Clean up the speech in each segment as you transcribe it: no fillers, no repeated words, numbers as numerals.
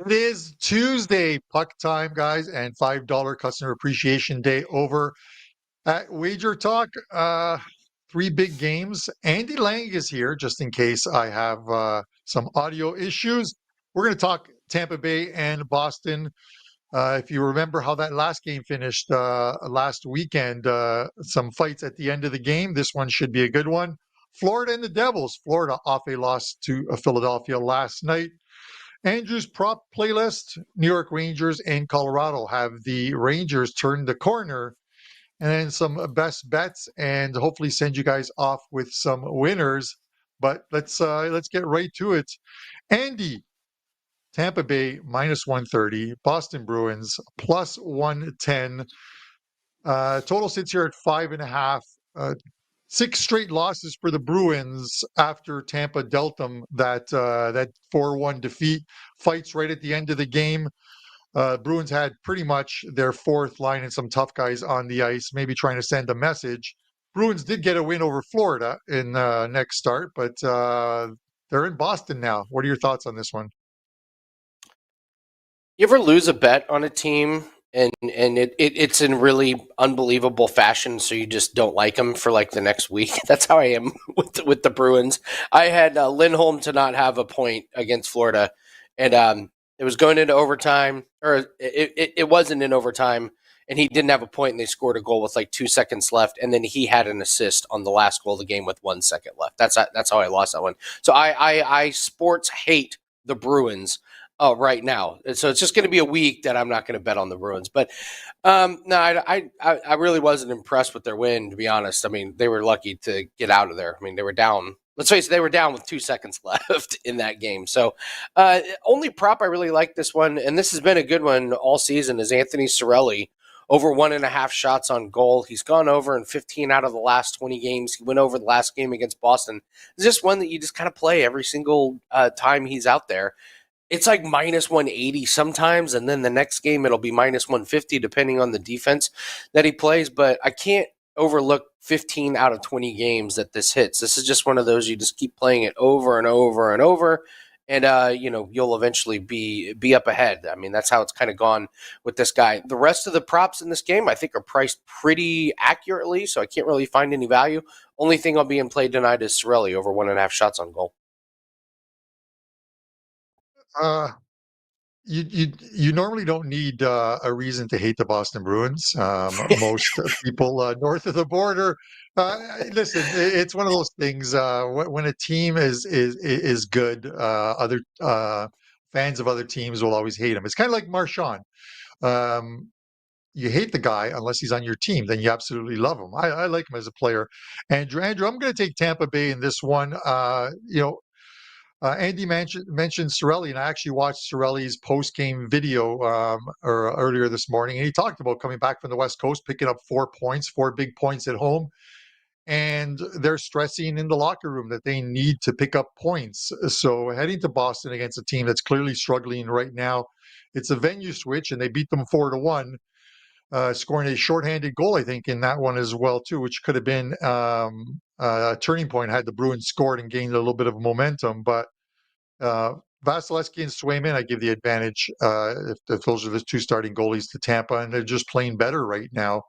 It is Tuesday, puck time, guys, and $5 customer appreciation day over at WagerTalk. Three big games. Andy Lang is here, just in case I have some audio issues. We're going to talk Tampa Bay and Boston. If you remember how that last game finished last weekend, some fights at the end of the game. This one should be a good one. Florida and the Devils. Florida off a loss to Philadelphia last night. Andrew's prop playlist, New York Rangers and Colorado. Have the Rangers turn the corner? And then some best bets, and hopefully send you guys off with some winners. But let's get right to it. Andy, Tampa Bay minus 130, Boston Bruins plus 110. Total sits here at 5.5. 6 straight losses for the Bruins after Tampa dealt them that 4-1 defeat. Fights right at the end of the game. Bruins had pretty much their fourth line and some tough guys on the ice, maybe trying to send a message. Bruins did get a win over Florida in next start, but they're in Boston now. What are your thoughts on this one? You ever lose a bet on a team and it's in really unbelievable fashion, so you just don't like them for like the next week? That's how I am with the Bruins. I had Lindholm to not have a point against Florida, and it was going into overtime, or it wasn't in overtime, and he didn't have a point, and they scored a goal with like 2 seconds left, and then he had an assist on the last goal of the game with 1 second left. That's how I lost that one. So I sports hate the Bruins right now. So it's just going to be a week that I'm not going to bet on the Bruins. But no, I really wasn't impressed with their win, to be honest. I mean, they were lucky to get out of there. I mean, they were down. Let's face it, they were down with 2 seconds left in that game. So only prop I really like this one, and this has been a good one all season, is Anthony Cirelli, over 1.5 shots on goal. He's gone over in 15 out of the last 20 games. He went over the last game against Boston. It's just one that you just kind of play every single time he's out there. It's like minus 180 sometimes, and then the next game it'll be minus 150 depending on the defense that he plays. But I can't overlook 15 out of 20 games that this hits. This is just one of those you just keep playing it over and over and over, and you'll eventually be up ahead. I mean, that's how it's kind of gone with this guy. The rest of the props in this game I think are priced pretty accurately, so I can't really find any value. Only thing I'll be in play tonight is Cirelli over 1.5 shots on goal. You normally don't need a reason to hate the Boston Bruins. Most people north of the border, listen, it's one of those things. When a team is good, other fans of other teams will always hate him. It's kind of like Marchand. You hate the guy unless he's on your team, then you absolutely love him. I like him as a player. Andrew, I'm going to take Tampa Bay in this one. Andy mentioned Cirelli, and I actually watched Cirelli's post-game video earlier this morning, and he talked about coming back from the West Coast, picking up 4 points, 4 big points at home, and they're stressing in the locker room that they need to pick up points. So heading to Boston against a team that's clearly struggling right now, it's a venue switch, and they beat them 4-1, scoring a shorthanded goal, I think, in that one as well, too, which could have been a turning point had the Bruins scored and gained a little bit of momentum. But Vasilevsky and Swayman, I give the advantage if those are the 2 starting goalies to Tampa, and they're just playing better right now.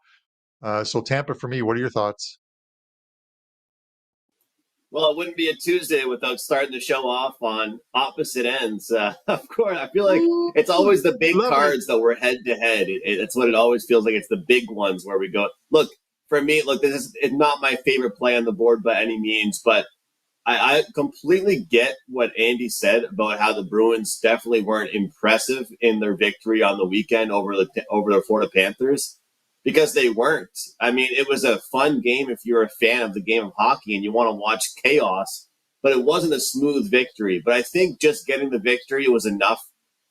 So Tampa for me. What are your thoughts? Well, it wouldn't be a Tuesday without starting the show off on opposite ends. Of course, I feel like it's always the big cards that we're head-to-head. It's what it always feels like. It's the big ones where we go, look, for me, this is not my favorite play on the board by any means, but I completely get what Andy said about how the Bruins definitely weren't impressive in their victory on the weekend over the Florida Panthers, because they weren't. I mean, it was a fun game if you're a fan of the game of hockey and you want to watch chaos, but it wasn't a smooth victory. But I think just getting the victory was enough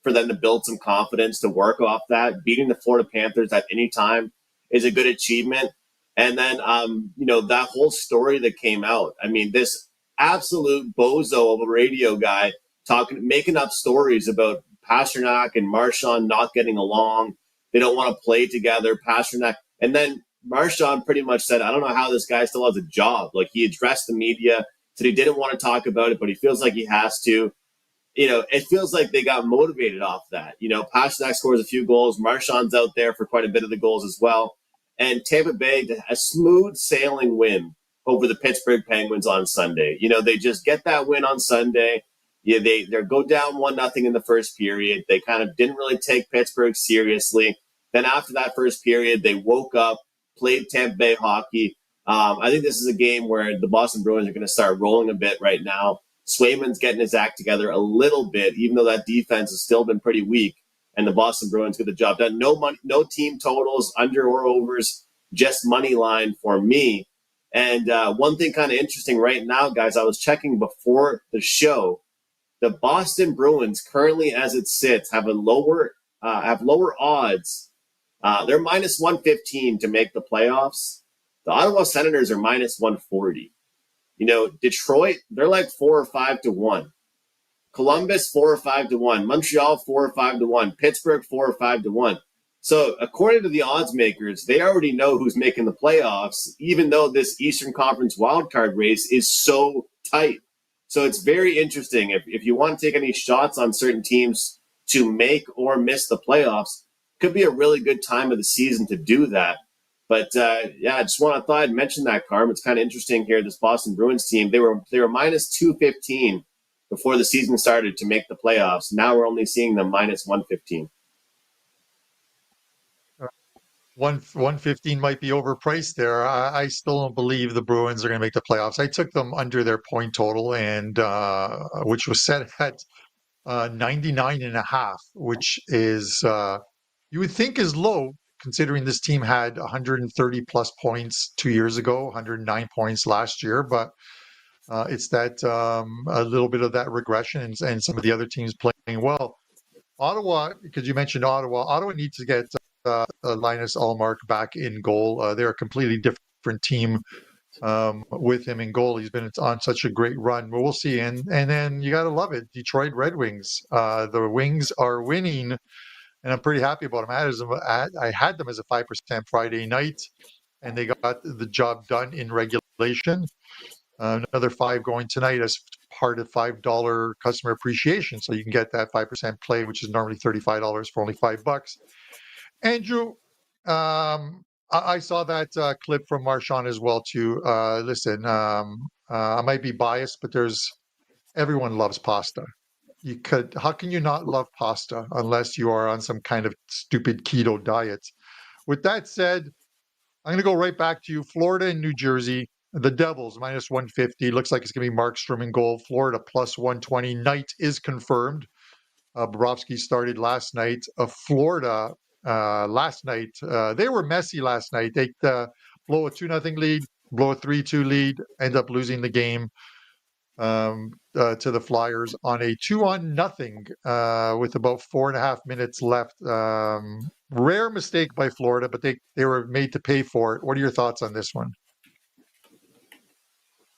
for them to build some confidence to work off that. Beating the Florida Panthers at any time is a good achievement. And then, that whole story that came out, I mean, this absolute bozo of a radio guy making up stories about Pastrnak and Marchand not getting along. They don't want to play together, Pastrnak. And then Marchand pretty much said, I don't know how this guy still has a job. Like, he addressed the media, said he didn't want to talk about it, but he feels like he has to. it feels like they got motivated off that. Pasternak scores a few goals. Marchand's out there for quite a bit of the goals as well. And Tampa Bay, a smooth sailing win over the Pittsburgh Penguins on Sunday. They just get that win on Sunday. Yeah, they go down 1-0 in the first period. They kind of didn't really take Pittsburgh seriously. Then after that first period, they woke up, played Tampa Bay hockey. I think this is a game where the Boston Bruins are going to start rolling a bit right now. Swayman's getting his act together a little bit, even though that defense has still been pretty weak. And the Boston Bruins get the job done. No money, no team totals, under or overs, just money line for me. And one thing kind of interesting right now, guys, I was checking before the show. The Boston Bruins currently, as it sits, have lower odds. They're minus 115 to make the playoffs. The Ottawa Senators are minus 140. Detroit, they're like 4 or 5 to 1. Columbus, 4 or 5 to 1. Montreal, 4 or 5 to 1. Pittsburgh, 4 or 5 to 1. So according to the odds makers, they already know who's making the playoffs, even though this Eastern Conference wildcard race is so tight. So it's very interesting. If you want to take any shots on certain teams to make or miss the playoffs, could be a really good time of the season to do that. But I thought I'd mention that, Carm. It's kind of interesting here. This Boston Bruins team, they were minus 215 before the season started to make the playoffs. Now we're only seeing them minus 115. 115 might be overpriced there. I still don't believe the Bruins are going to make the playoffs. I took them under their point total, and which was set at 99.5, which is you would think is low, considering this team had 130 plus points 2 years ago, 109 points last year. But it's that a little bit of that regression and some of the other teams playing well. Ottawa, because you mentioned Ottawa needs to get Linus Ullmark back in goal. They're a completely different team with him in goal. He's been on such a great run. But we'll see. And then you got to love it. Detroit Red Wings. The Wings are winning, and I'm pretty happy about them. I had them as a 5% Friday night, and they got the job done in regulation. Another 5 going tonight as part of $5 customer appreciation. So you can get that 5% play, which is normally $35 for only $5. Andrew, I saw that clip from Marchand as well too. Listen, I might be biased, but everyone loves pasta. How can you not love pasta unless you are on some kind of stupid keto diet? With that said, I'm going to go right back to you. Florida and New Jersey. The Devils, minus 150. Looks like it's going to be Markstrom in goal. Florida, plus 120. Knight is confirmed. Bobrovsky started last night. Florida, last night, they were messy last night. They blow a 2-0 lead, blow a 3-2 lead, end up losing the game to the Flyers on a 2-0 with about 4.5 minutes left. Rare mistake by Florida, but they were made to pay for it. What are your thoughts on this one?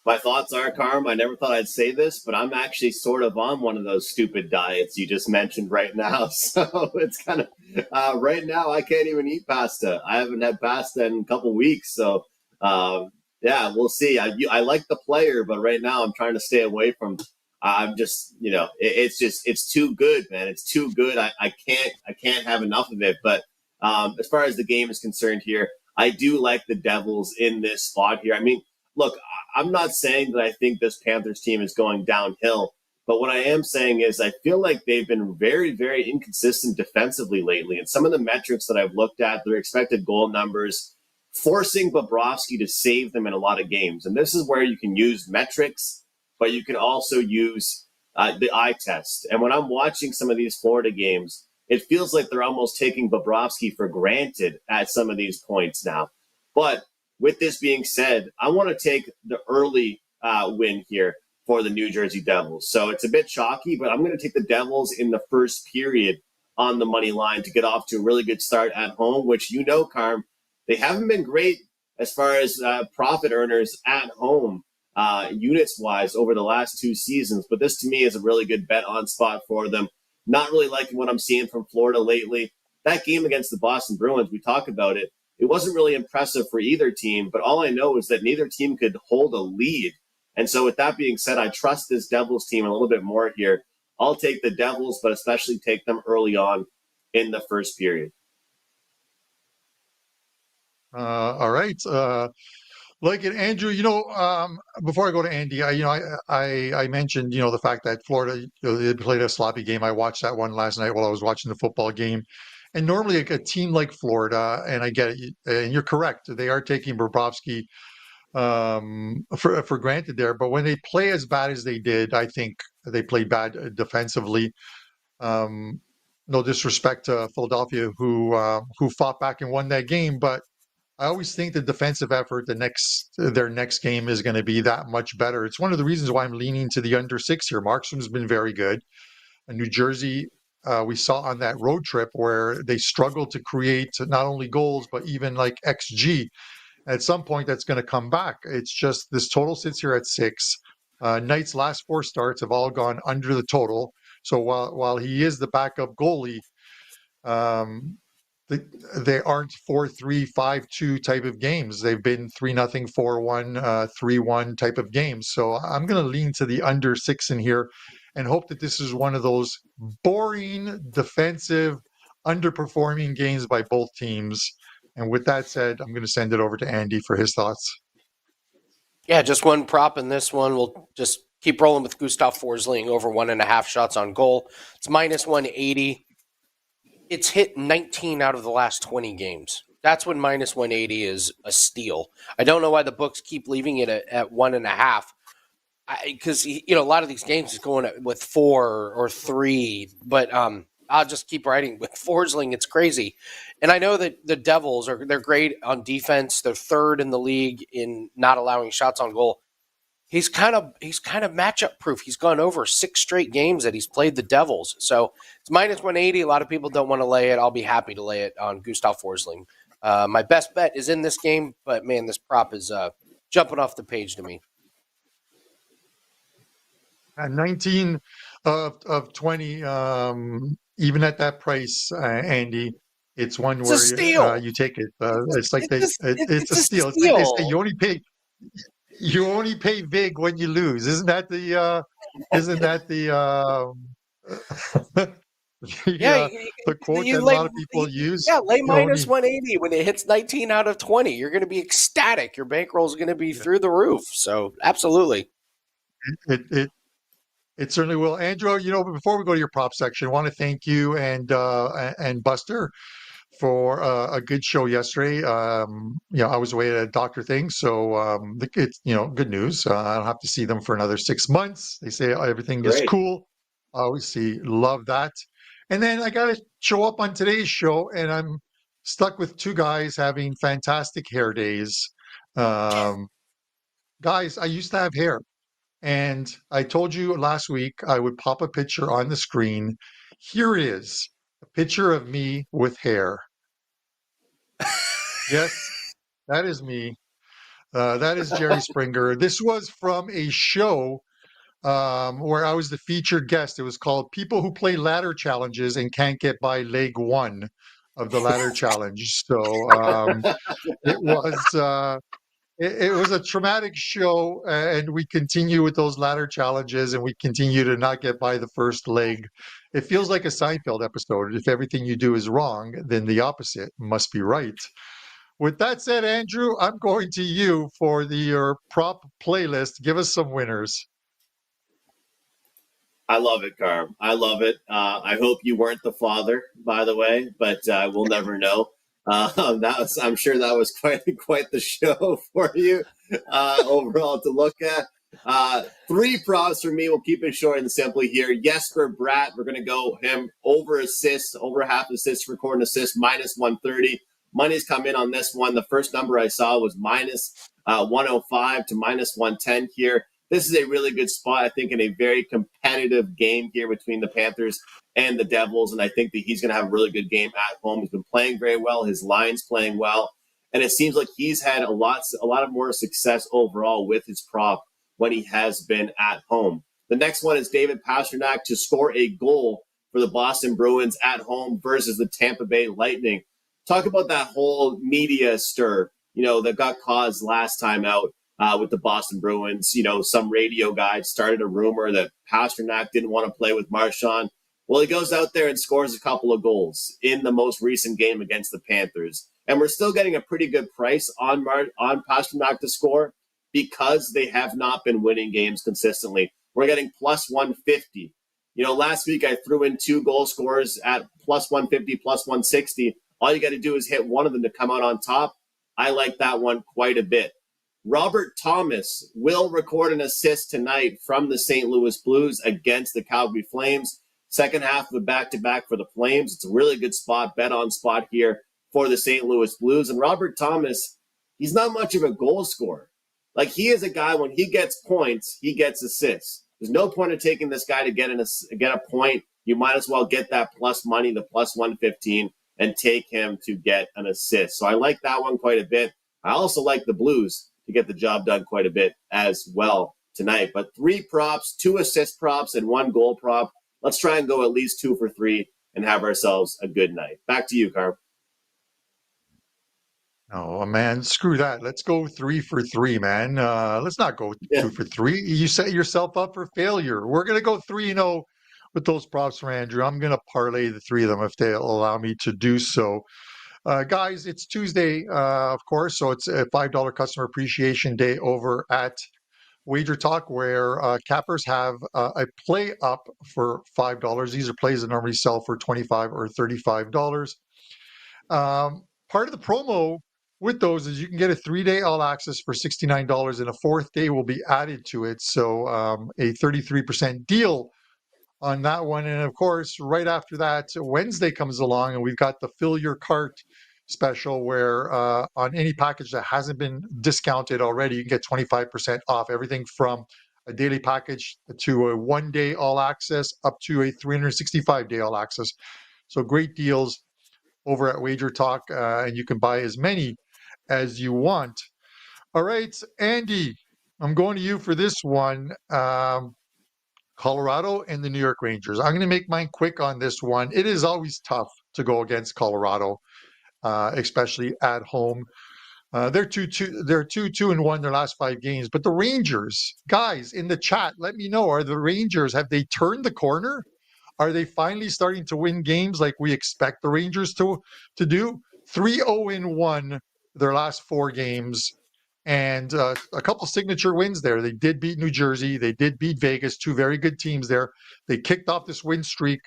My thoughts are, Carm, I never thought I'd say this, but I'm actually sort of on one of those stupid diets you just mentioned right now. So it's kind of, right now, I can't even eat pasta. I haven't had pasta in a couple weeks. So, we'll see. I like the player, but right now I'm trying to stay away from, I'm just, it's too good, man. It's too good. I can't have enough of it. But as far as the game is concerned here, I do like the Devils in this spot here. I mean, look, I'm not saying that I think this Panthers team is going downhill, but what I am saying is I feel like they've been very, very inconsistent defensively lately. And some of the metrics that I've looked at, their expected goal numbers, forcing Bobrovsky to save them in a lot of games. And this is where you can use metrics, but you can also use the eye test. And when I'm watching some of these Florida games, it feels like they're almost taking Bobrovsky for granted at some of these points now. But with this being said, I want to take the early win here for the New Jersey Devils. So it's a bit chalky, but I'm going to take the Devils in the first period on the money line to get off to a really good start at home, which Carm, they haven't been great as far as profit earners at home units-wise over the last 2 seasons. But this, to me, is a really good bet on spot for them. Not really liking what I'm seeing from Florida lately. That game against the Boston Bruins, we talk about it. It wasn't really impressive for either team, but all I know is that neither team could hold a lead. And so with that being said, I trust this Devils team a little bit more here I'll take the Devils, but especially take them early on in the first period. All right. Like it, Andrew. Before I go to Andy, I mentioned the fact that Florida they played a sloppy game. I watched that one last night while I was watching the football game. And normally, a team like Florida, and I get it, and you're correct, they are taking Bobrovsky for granted there. But when they play as bad as they did, I think they played bad defensively. Um, no disrespect to Philadelphia, who fought back and won that game, but I always think the defensive effort, their next game is going to be that much better. It's one of the reasons why I'm leaning to the under 6 here. Markstrom's been very good. In New Jersey, we saw on that road trip where they struggled to create not only goals but even like XG. At some point, that's going to come back. It's just this total sits here at 6. Knight's last 4 starts have all gone under the total. So while he is the backup goalie, um, they aren't 4-3, 5-2 type of games. They've been 3-0, 4-1, 3-1 type of games. So I'm going to lean to the under 6 in here and hope that this is one of those boring, defensive, underperforming games by both teams. And with that said, I'm going to send it over to Andy for his thoughts. Yeah, just one prop in this one. We'll just keep rolling with Gustav Forsling over 1.5 shots on goal. It's minus 180. It's hit 19 out of the last 20 games. That's when minus 180 is a steal. I don't know why the books keep leaving it at 1.5. Because a lot of these games is going with 4 or 3. But I'll just keep writing with Forsling. It's crazy. And I know that the Devils they're great on defense. They're third in the league in not allowing shots on goal. He's kind of matchup proof. He's gone over 6 straight games that he's played the Devils. So it's minus 180. A lot of people don't want to lay it. I'll be happy to lay it on Gustav Forsling. My best bet is in this game, but man, this prop is jumping off the page to me. 19 of 20, even at that price, Andy, it's one where you take it. It's like it's a steal. It's like they say you only pay big when you lose. Isn't that the quote that a lot of people use? Yeah, lay minus 180 when it hits 19 out of 20. You're going to be ecstatic. Your bankroll is going to be through the roof. So absolutely. It certainly will. Andrew, before we go to your prop section, I want to thank you and Buster for a good show yesterday. I was away at a doctor thing, so it's good news. I don't have to see them for another 6 months. They say everything is cool. Obviously, love that. And then I got to show up on today's show, and I'm stuck with 2 guys having fantastic hair days. Guys, I used to have hair. And I told you last week I would pop a picture on the screen. Here it is, a picture of me with hair. Yes, that is me. That is Jerry Springer. This was from a show where I was the featured guest. It was called People Who Play Ladder Challenges and Can't Get by Leg 1 of the Ladder Challenge. So it was... It was a traumatic show, and we continue with those ladder challenges, and we continue to not get by the first leg. It feels like a Seinfeld episode. If everything you do is wrong, then the opposite must be right. With that said, Andrew, I'm going to you for your prop playlist. Give us some winners. I love it, Carm. I love it. I hope you weren't the father, by the way, but we'll never know. I'm sure that was quite the show for you overall to look at. 3 props for me. We'll keep it short and simple here. Jesper Bratt, we're going to go him over assists, over half assists, record an assist, minus 130. Money's come in on this one. The first number I saw was minus 105 to minus 110 here. This is a really good spot, I think, in a very competitive game here between the Panthers and the Devils, and I think that he's going to have a really good game at home. He's been playing very well. His line's playing well, and it seems like he's had a lot of more success overall with his prop when he has been at home. The next one is David Pastrnak to score a goal for the Boston Bruins at home versus the Tampa Bay Lightning. Talk about that whole media stir, that got caused last time out. with the Boston Bruins. Some radio guy started a rumor that Pasternak didn't want to play with Marchand. Well, he goes out there and scores a couple of goals in the most recent game against the Panthers. And we're still getting a pretty good price on Pasternak to score because they have not been winning games consistently. We're getting plus 150. Last week I threw in 2 goal scorers at plus 150, plus 160. All you got to do is hit one of them to come out on top. I like that one quite a bit. Robert Thomas will record an assist tonight from the St. Louis Blues against the Calgary Flames. Second half of a back-to-back for the Flames. It's a really good spot, bet-on spot here for the St. Louis Blues. And Robert Thomas, he's not much of a goal scorer. Like, he is a guy, when he gets points, he gets assists. There's no point in taking this guy to get a point. You might as well get that plus money, the plus 115, and take him to get an assist. So I like that one quite a bit. I also like the Blues to get the job done quite a bit as well tonight. But 3 props, 2 assist props, and 1 goal prop. Let's try and go at least 2 for 3 and have ourselves a good night. Back to you, Carp. Oh, man, screw that. Let's go 3 for 3, man. Let's not go 2 for 3. You set yourself up for failure. We're going to go 3-0 with those props for Andrew. I'm going to parlay the 3 of them if they'll allow me to do so. Guys, it's Tuesday, of course, so it's a $5 customer appreciation day over at WagerTalk, where cappers have a play up for $5. These are plays that normally sell for $25 or $35. Part of the promo with those is you can get a 3-day all access for $69, and a 4th day will be added to it. So a 33% deal on that one. And of course, right after that, Wednesday comes along and we've got the fill your cart special, where on any package that hasn't been discounted already, you can get 25% off everything from a daily package to a 1-day all access up to a 365-day all access. So great deals over at WagerTalk, and you can buy as many as you want. All right, Andy, I'm going to you for this one. Colorado and the New York Rangers. I'm going to make mine quick on this one. It is always tough to go against Colorado, especially at home. They're 2-2-1 their last 5 games. But the Rangers, guys, in the chat, let me know, have they turned the corner? Are they finally starting to win games like we expect the Rangers to do? 3-0-1 their last 4 games. And a couple signature wins there. They did beat New Jersey. They did beat Vegas, 2 very good teams there. They kicked off this win streak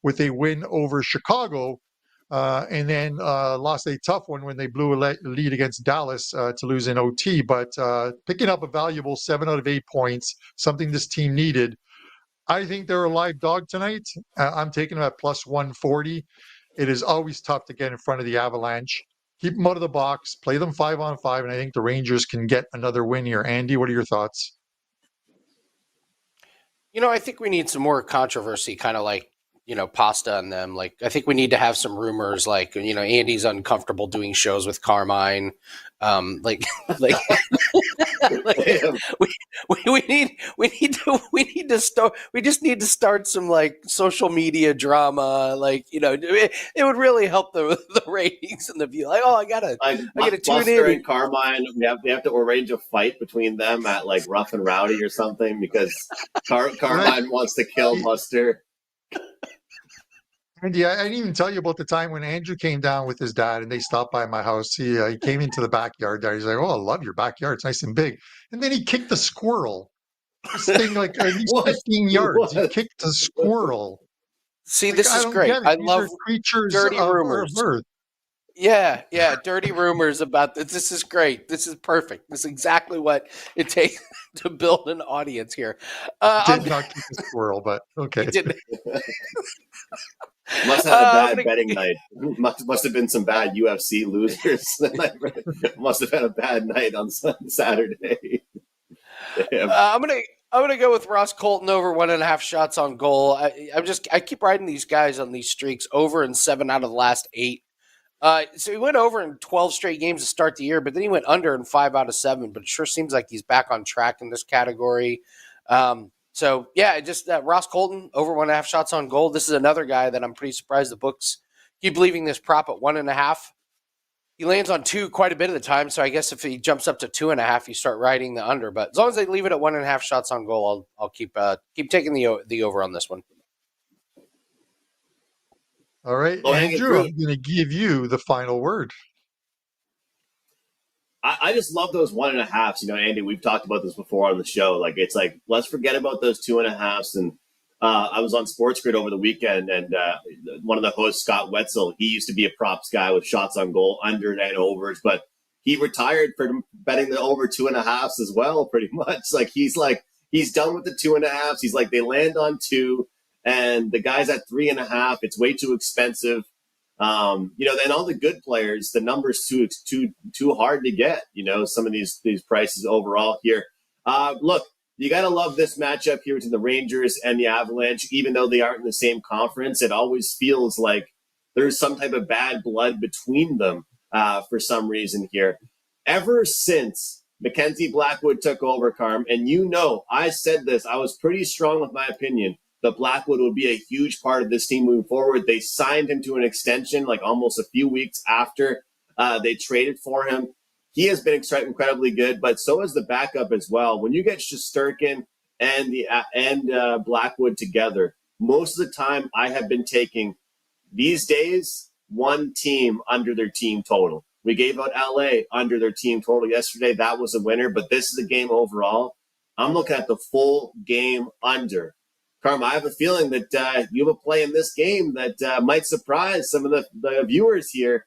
with a win over Chicago, and then lost a tough one when they blew a lead against Dallas to lose in OT. But picking up a valuable 7 out of 8 points, something this team needed. I think they're a live dog tonight. I'm taking them at plus 140. It is always tough to get in front of the Avalanche. Keep them out of the box, play them 5-on-5, and I think the Rangers can get another win here. Andy, what are your thoughts? I think we need some more controversy, kind of like, Pasta on them. Like, I think we need to have some rumors, like, Andy's uncomfortable doing shows with Carmine. We just need to start some like social media drama. Like, it would really help the ratings and the view. Like, I gotta tune in. And Carmine, we have to arrange a fight between them at like Rough and Rowdy or something, because Carmine wants to kill Buster. Andy, I didn't even tell you about the time when Andrew came down with his dad and they stopped by my house. He came into the backyard there. He's like, "Oh, I love your backyard. It's nice and big." And then he kicked the squirrel. This thing, like at least 15 yards. He kicked the squirrel. See, like, this is great. I love creatures dirty of rumors. Earth. Yeah, dirty rumors about this. This is great. This is perfect. This is exactly what it takes to build an audience here. Did not kick the squirrel, but okay. Must have had a bad betting night. Must have been some bad UFC losers. Must have had a bad night on Saturday. I'm gonna go with Ross Colton over 1.5 shots on goal. I keep riding these guys on these streaks over in 7 out of the last 8. So he went over in 12 straight games to start the year, but then he went under in 5 out of 7. But it sure seems like he's back on track in this category. So yeah, just Ross Colton over 1.5 shots on goal. This is another guy that I'm pretty surprised the books keep leaving this prop at 1.5. He lands on 2 quite a bit of the time, so I guess if he jumps up to 2.5, you start riding the under. But as long as they leave it at 1.5 shots on goal, I'll keep taking the over on this one. All right, Andrew, I'm going to give you the final word. I just love those 1.5s. You know, Andy, we've talked about this before on the show. Like, it's like, let's forget about those 2.5s. And I was on Sports Grid over the weekend, and one of the hosts, Scott Wetzel, he used to be a props guy with shots on goal, under and overs, but he retired for betting the over 2.5s as well, pretty much. He's done with the 2.5s. He's like, they land on 2, and the guy's at 3.5. It's way too expensive. Then all the good players, the numbers too hard to get. You know, some of these prices overall here. Look, you got to love this matchup here between the Rangers and the Avalanche. Even though they aren't in the same conference, it always feels like there's some type of bad blood between them for some reason here. Ever since Mackenzie Blackwood took over, Carm, and I said this, I was pretty strong with my opinion that Blackwood would be a huge part of this team moving forward. They signed him to an extension like almost a few weeks after they traded for him. He has been incredibly good, but so is the backup as well. When you get Shesterkin and Blackwood together, most of the time I have been taking these days one team under their team total. We gave out LA under their team total yesterday. That was a winner, but this is a game overall. I'm looking at the full game under. Carm, I have a feeling that you have a play in this game that might surprise some of the viewers here.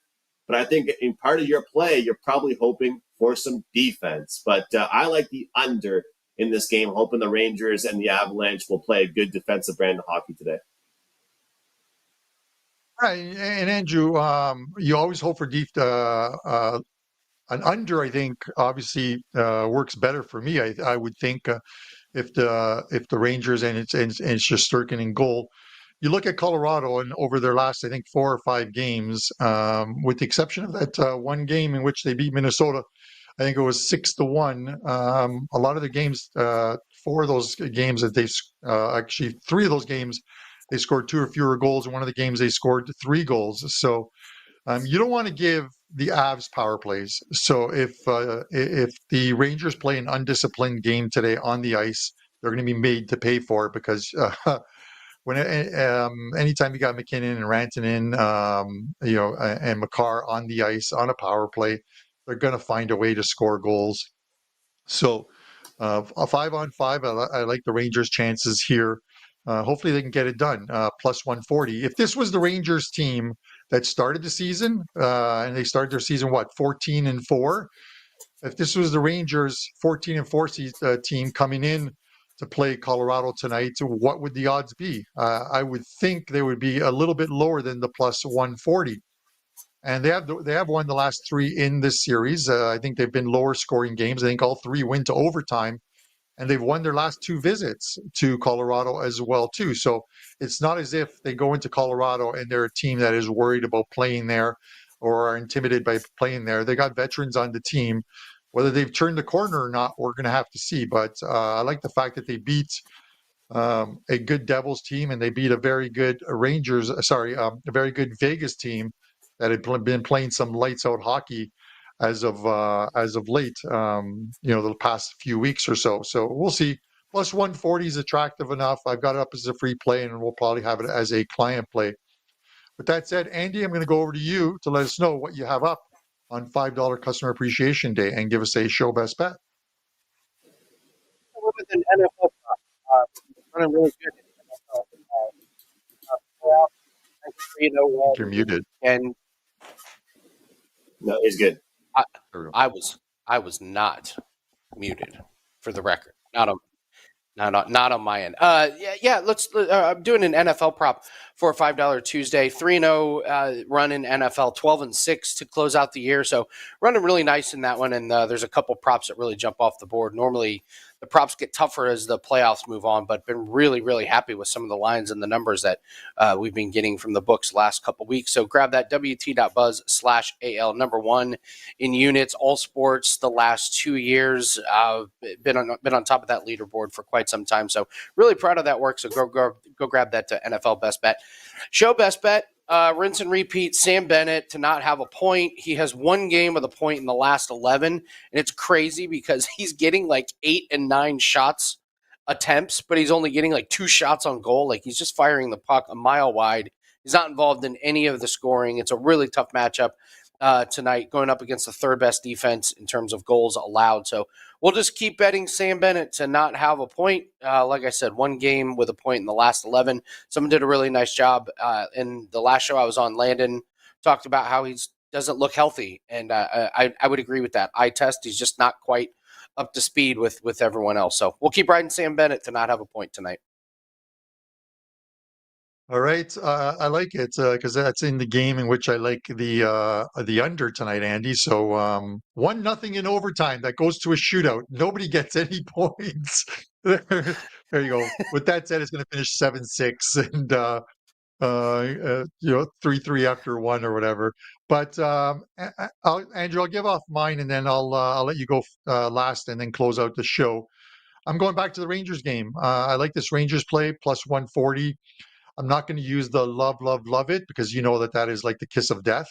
But I think in part of your play, you're probably hoping for some defense. But I like the under in this game, hoping the Rangers and the Avalanche will play a good defensive brand of hockey today. Right, and Andrew, you always hope for an under. I think obviously works better for me. I would think if the Rangers and it's Shesterkin in goal. You look at Colorado and over their last, I think, 4 or 5 games, with the exception of that one game in which they beat Minnesota, I think it was 6-1. A lot of the games, 4 of those games that they actually 3 of those games, they scored 2 or fewer goals. In one of the games, they scored 3 goals. So you don't want to give the Avs power plays. So if the Rangers play an undisciplined game today on the ice, they're going to be made to pay for it because anytime you got McKinnon and Rantanen, and Makar on the ice on a power play, they're going to find a way to score goals. So a 5-on-5, I like the Rangers' chances here. Hopefully they can get it done. Plus 140. If this was the Rangers team that started the season, and they started their season 14-4. If this was the Rangers 14-4 team coming in to play Colorado tonight, what would the odds be? I would think they would be a little bit lower than the plus 140. And they have won the last 3 in this series. I think they've been lower scoring games. I think all 3 went to overtime. And they've won their last 2 visits to Colorado as well, too. So it's not as if they go into Colorado and they're a team that is worried about playing there or are intimidated by playing there. They got veterans on the team. Whether they've turned the corner or not, we're going to have to see. But I like the fact that they beat a good Devils team and they beat a very good a very good Vegas team that had been playing some lights out hockey as of late, the past few weeks or so. So we'll see. Plus 140 is attractive enough. I've got it up as a free play, and we'll probably have it as a client play. With that said, Andy, I'm going to go over to you to let us know what you have up on $5 Customer Appreciation Day and give us a show best bet. With an NFL running really good in the NFL. You're muted. And no, he's good. I was not muted, for the record. Not on my end. Let's. I'm doing an NFL prop for a $5 Tuesday. 3-0 run in NFL, 12-6 to close out the year. So running really nice in that one. And there's a couple props that really jump off the board. Normally, the props get tougher as the playoffs move on, but been really, really happy with some of the lines and the numbers that we've been getting from the books last couple weeks. So grab that WT.buzz/AL #1 in units, all sports the last 2 years. Been on top of that leaderboard for quite some time. So really proud of that work. So go grab that NFL best bet. Show best bet. rinse and repeat, Sam Bennett to not have a point. He has one game with a point in the last 11, and it's crazy because he's getting like 8 and 9 shots attempts, but he's only getting like 2 shots on goal. Like he's just firing the puck a mile wide. He's not involved in any of the scoring. It's a really tough matchup tonight, going up against the third best defense in terms of goals allowed. So we'll just keep betting Sam Bennett to not have a point. Like I said, one game with a point in the last 11. Someone did a really nice job. In the last show I was on, Landon talked about how he doesn't look healthy, and I would agree with that. Eye test, he's just not quite up to speed with everyone else. So we'll keep riding Sam Bennett to not have a point tonight. All right, I like it because that's in the game in which I like the under tonight, Andy. So 1-0 in overtime that goes to a shootout. Nobody gets any points. There you go. With that said, it's going to finish 7-6 and 3-3 after one or whatever. But Andrew, I'll give off mine and then I'll let you go last and then close out the show. I'm going back to the Rangers game. I like this Rangers play plus 140. I'm not going to use the love it because you know that is like the kiss of death.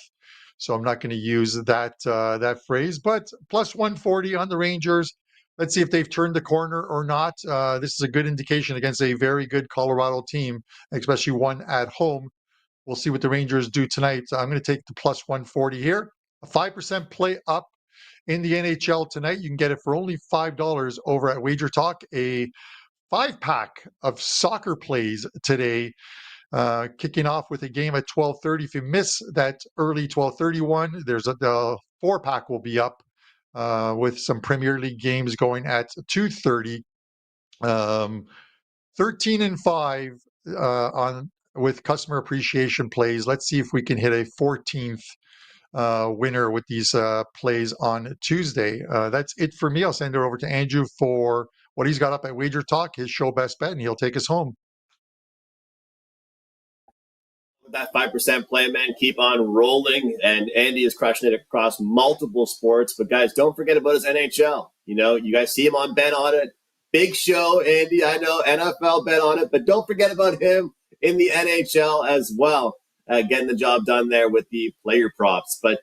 So I'm not going to use that phrase. But plus 140 on the Rangers. Let's see if they've turned the corner or not. This is a good indication against a very good Colorado team, especially one at home. We'll see what the Rangers do tonight. I'm going to take the plus 140 here. A 5% play up in the NHL tonight. You can get it for only $5 over at WagerTalk. A 5-pack of soccer plays today, kicking off with a game at 12:30. If you miss that early 12:30 one, there's the 4-pack will be up with some Premier League games going at 2:30. 13 and 5 on with customer appreciation plays. Let's see if we can hit a 14th winner with these plays on Tuesday. That's it for me. I'll send it over to Andrew for what he's got up at WagerTalk, his show best bet, and he'll take us home. That 5% play, man, keep on rolling. And Andy is crushing it across multiple sports. But guys, don't forget about his NHL. You know, you guys see him on Bet On It. Big show, Andy. I know NFL Bet On It, but don't forget about him in the NHL as well. Getting the job done there with the player props. But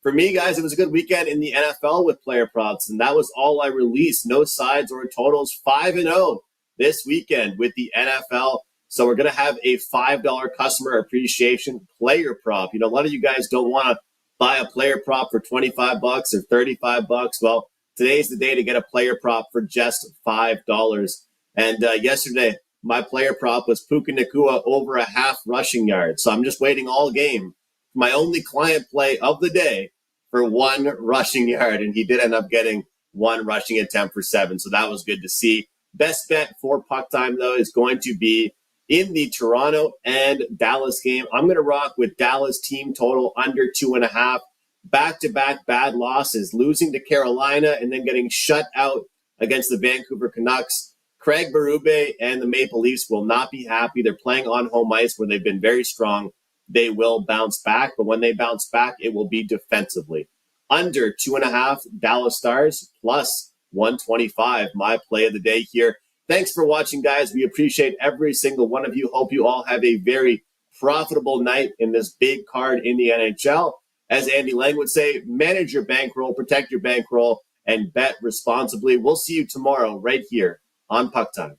for me, guys, it was a good weekend in the NFL with player props, and that was all I released. No sides or totals. 5-0 this weekend with the NFL. So we're going to have a $5 customer appreciation player prop. You know, a lot of you guys don't want to buy a player prop for $25 or $35. Well, today's the day to get a player prop for just $5. And yesterday, my player prop was Puka Nacua over a half rushing yard. So I'm just waiting all game for my only client play of the day for 1 rushing yard. And he did end up getting 1 rushing attempt for 7. So that was good to see. Best bet for PuckTime, though, is going to be in the Toronto and Dallas game. I'm going to rock with Dallas team total under 2.5. Back-to-back bad losses, losing to Carolina and then getting shut out against the Vancouver Canucks. Craig Berube and the Maple Leafs will not be happy. They're playing on home ice where they've been very strong. They will bounce back, but when they bounce back, it will be defensively. Under 2.5 Dallas Stars plus 125, my play of the day here. Thanks for watching, guys. We appreciate every single one of you. Hope you all have a very profitable night in this big card in the NHL. As Andy Lang would say, manage your bankroll, protect your bankroll, and bet responsibly. We'll see you tomorrow right here on PuckTime.